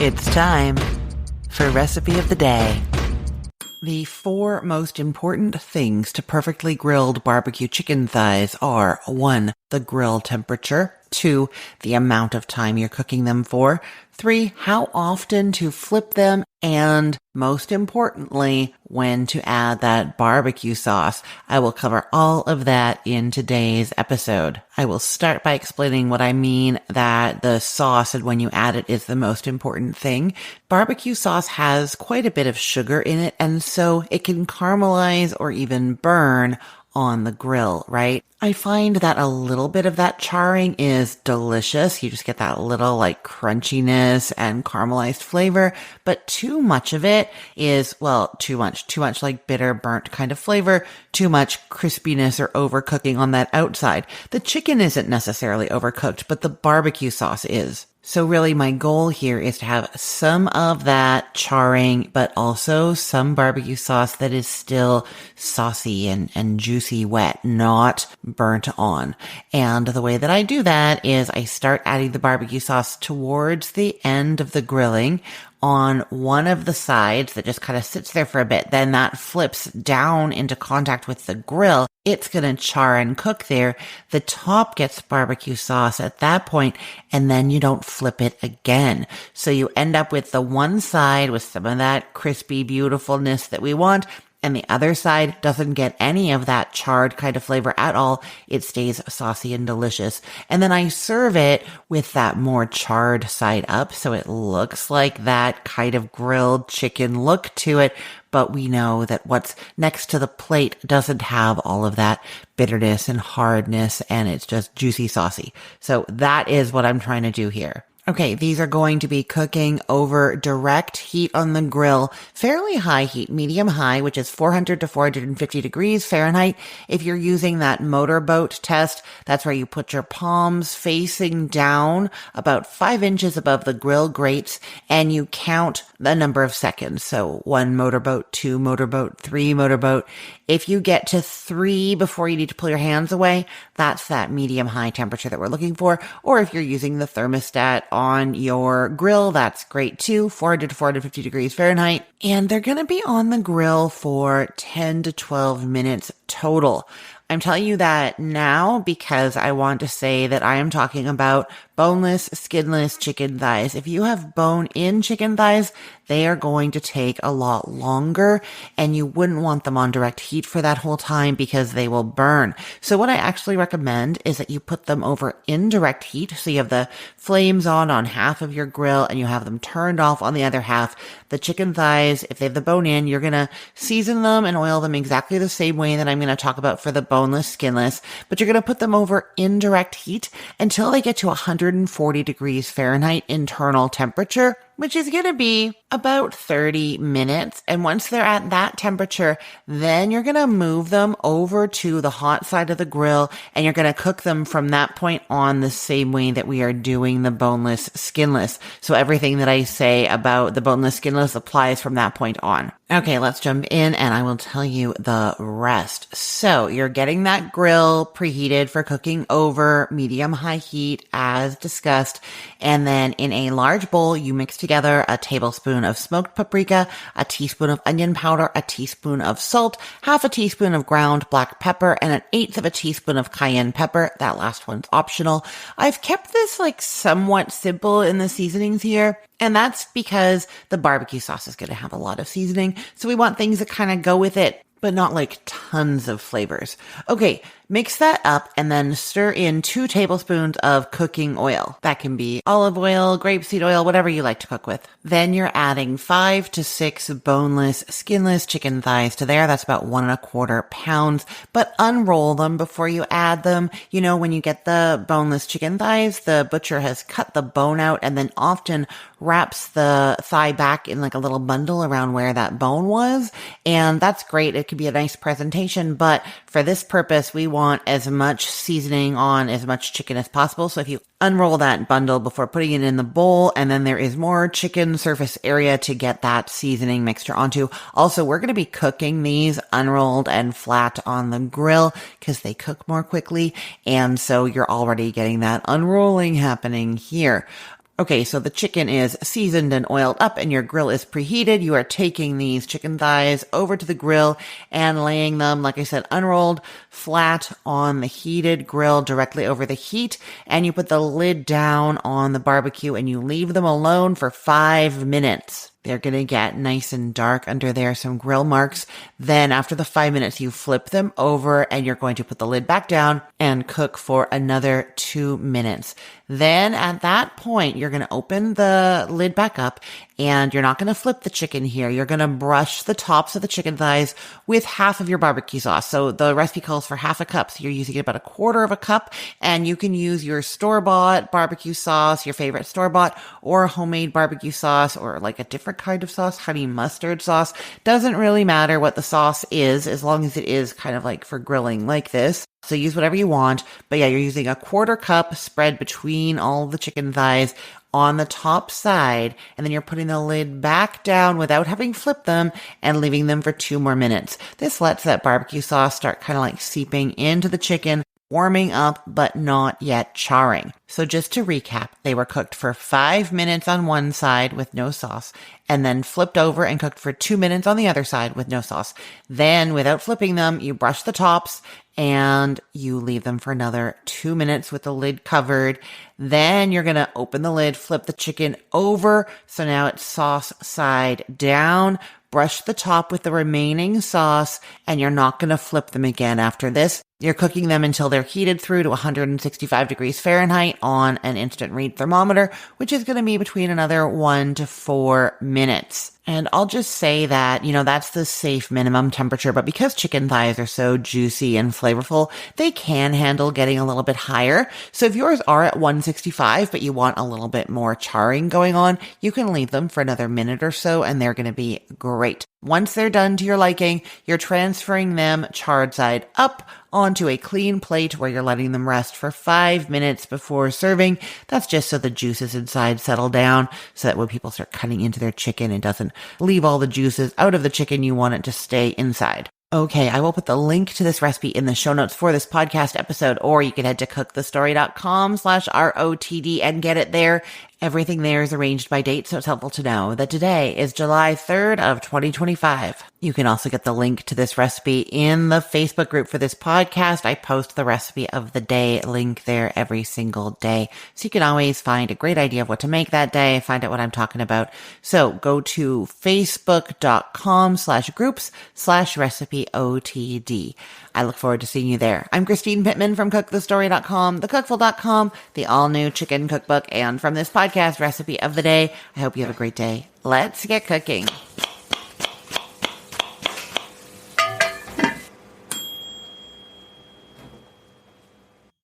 It's time for Recipe of the Day. The 4 most important things to perfectly grilled barbecue chicken thighs are 1. The grill temperature, 2. The amount of time you're cooking them for, 3. How often to flip them, and most importantly, when to add that barbecue sauce. I will cover all of that in today's episode. I will start by explaining what I mean that the sauce and when you add it is the most important thing. Barbecue sauce has quite a bit of sugar in it, and so it can caramelize or even burn on the grill, right? I find that a little bit of that charring is delicious. You just get that little like crunchiness and caramelized flavor, but too much of it is, well, too much like bitter, burnt kind of flavor, too much crispiness or overcooking on that outside. The chicken isn't necessarily overcooked, but the barbecue sauce is. So really my goal here is to have some of that charring, but also some barbecue sauce that is still saucy and juicy wet, not burnt on. And the way that I do that is I start adding the barbecue sauce towards the end of the grilling on one of the sides that just kind of sits there for a bit. Then that flips down into contact with the grill. It's going to char and cook there. The top gets barbecue sauce at that point, and then you don't flip it again. So you end up with the one side with some of that crispy beautifulness that we want, and the other side doesn't get any of that charred kind of flavor at all. It stays saucy and delicious. And then I serve it with that more charred side up, so it looks like that kind of grilled chicken look to it. But we know that what's next to the plate doesn't have all of that bitterness and hardness, and it's just juicy saucy. So that is what I'm trying to do here. Okay, these are going to be cooking over direct heat on the grill, fairly high heat, medium high, which is 400 to 450 degrees Fahrenheit. If you're using that motorboat test, that's where you put your palms facing down about 5 inches above the grill grates, and you count the number of seconds. So 1 motorboat, 2 motorboat, 3 motorboat. If you get to 3 before you need to pull your hands away, that's that medium high temperature that we're looking for. Or if you're using the thermostat on your grill, that's great too, 400 to 450 degrees Fahrenheit. And they're going to be on the grill for 10 to 12 minutes total. I'm telling you that now because I want to say that I am talking about boneless, skinless chicken thighs. If you have bone-in chicken thighs, they are going to take a lot longer, and you wouldn't want them on direct heat for that whole time because they will burn. So what I actually recommend is that you put them over indirect heat. So you have the flames on half of your grill and you have them turned off on the other half. The chicken thighs, if they have the bone in, you're going to season them and oil them exactly the same way that I'm going to talk about for the boneless, skinless, but you're going to put them over indirect heat until they get to 140 degrees Fahrenheit internal temperature, which is going to be about 30 minutes. And once they're at that temperature, then you're going to move them over to the hot side of the grill, and you're going to cook them from that point on the same way that we are doing the boneless, skinless. So everything that I say about the boneless, skinless applies from that point on. Okay, let's jump in and I will tell you the rest. So you're getting that grill preheated for cooking over medium-high heat as discussed. And then in a large bowl, you mix together a tablespoon of smoked paprika, a teaspoon of onion powder, a teaspoon of salt, half a teaspoon of ground black pepper, and 1/8 of a teaspoon of cayenne pepper. That last one's optional. I've kept this like somewhat simple in the seasonings here. And that's because the barbecue sauce is going to have a lot of seasoning. So we want things that kind of go with it, but not like tons of flavors. Okay, mix that up and then stir in 2 tablespoons of cooking oil. That can be olive oil, grapeseed oil, whatever you like to cook with. Then you're adding 5 to 6 boneless, skinless chicken thighs to there. That's about 1¼ pounds, but unroll them before you add them. You know, when you get the boneless chicken thighs, the butcher has cut the bone out and then often wraps the thigh back in like a little bundle around where that bone was. And that's great. It could be a nice presentation, but for this purpose, we want as much seasoning on as much chicken as possible. So if you unroll that bundle before putting it in the bowl, and then there is more chicken surface area to get that seasoning mixture onto. Also, we're going to be cooking these unrolled and flat on the grill because they cook more quickly. And so you're already getting that unrolling happening here. Okay, so the chicken is seasoned and oiled up and your grill is preheated. You are taking these chicken thighs over to the grill and laying them, like I said, unrolled flat on the heated grill directly over the heat. And you put the lid down on the barbecue and you leave them alone for 5 minutes. They're going to get nice and dark under there, some grill marks. Then after the 5 minutes, you flip them over and you're going to put the lid back down and cook for another 2 minutes. Then at that point, you're going to open the lid back up and you're not going to flip the chicken here. You're going to brush the tops of the chicken thighs with half of your barbecue sauce. So the recipe calls for half a cup. So you're using about a quarter of a cup, and you can use your store-bought barbecue sauce, your favorite store-bought, or homemade barbecue sauce, or like a different kind of sauce, honey mustard sauce. Doesn't really matter what the sauce is, as long as it is kind of like for grilling like this. So use whatever you want. But yeah, you're using a quarter cup spread between all the chicken thighs on the top side, and then you're putting the lid back down without having flipped them and leaving them for 2 more minutes. This lets that barbecue sauce start kind of like seeping into the chicken, warming up, but not yet charring. So just to recap, they were cooked for 5 minutes on one side with no sauce, and then flipped over and cooked for 2 minutes on the other side with no sauce. Then, without flipping them, you brush the tops and you leave them for another 2 minutes with the lid covered. Then you're going to open the lid, flip the chicken over. So now it's sauce side down. Brush the top with the remaining sauce, and you're not going to flip them again after this. You're cooking them until they're heated through to 165 degrees Fahrenheit on an instant read thermometer, which is going to be between another 1 to 4 minutes. And I'll just say that, that's the safe minimum temperature, but because chicken thighs are so juicy and flavorful, they can handle getting a little bit higher. So if yours are at 165, but you want a little bit more charring going on, you can leave them for another minute or so, and they're going to be great. Once they're done to your liking, you're transferring them charred side up onto a clean plate where you're letting them rest for 5 minutes before serving. That's just so the juices inside settle down, so that when people start cutting into their chicken, it doesn't leave all the juices out of the chicken. You want it to stay inside. Okay, I will put the link to this recipe in the show notes for this podcast episode, or you can head to cookthestory.com/ROTD and get it there. Everything there is arranged by date, so it's helpful to know that today is July 3rd of 2025. You can also get the link to this recipe in the Facebook group for this podcast. I post the recipe of the day link there every single day, so you can always find a great idea of what to make that day, find out what I'm talking about. So go to facebook.com/groups/recipeotd. I look forward to seeing you there. I'm Christine Pittman from cookthestory.com, thecookful.com, the all-new chicken cookbook, and from this podcast recipe of the day. I hope you have a great day. Let's get cooking.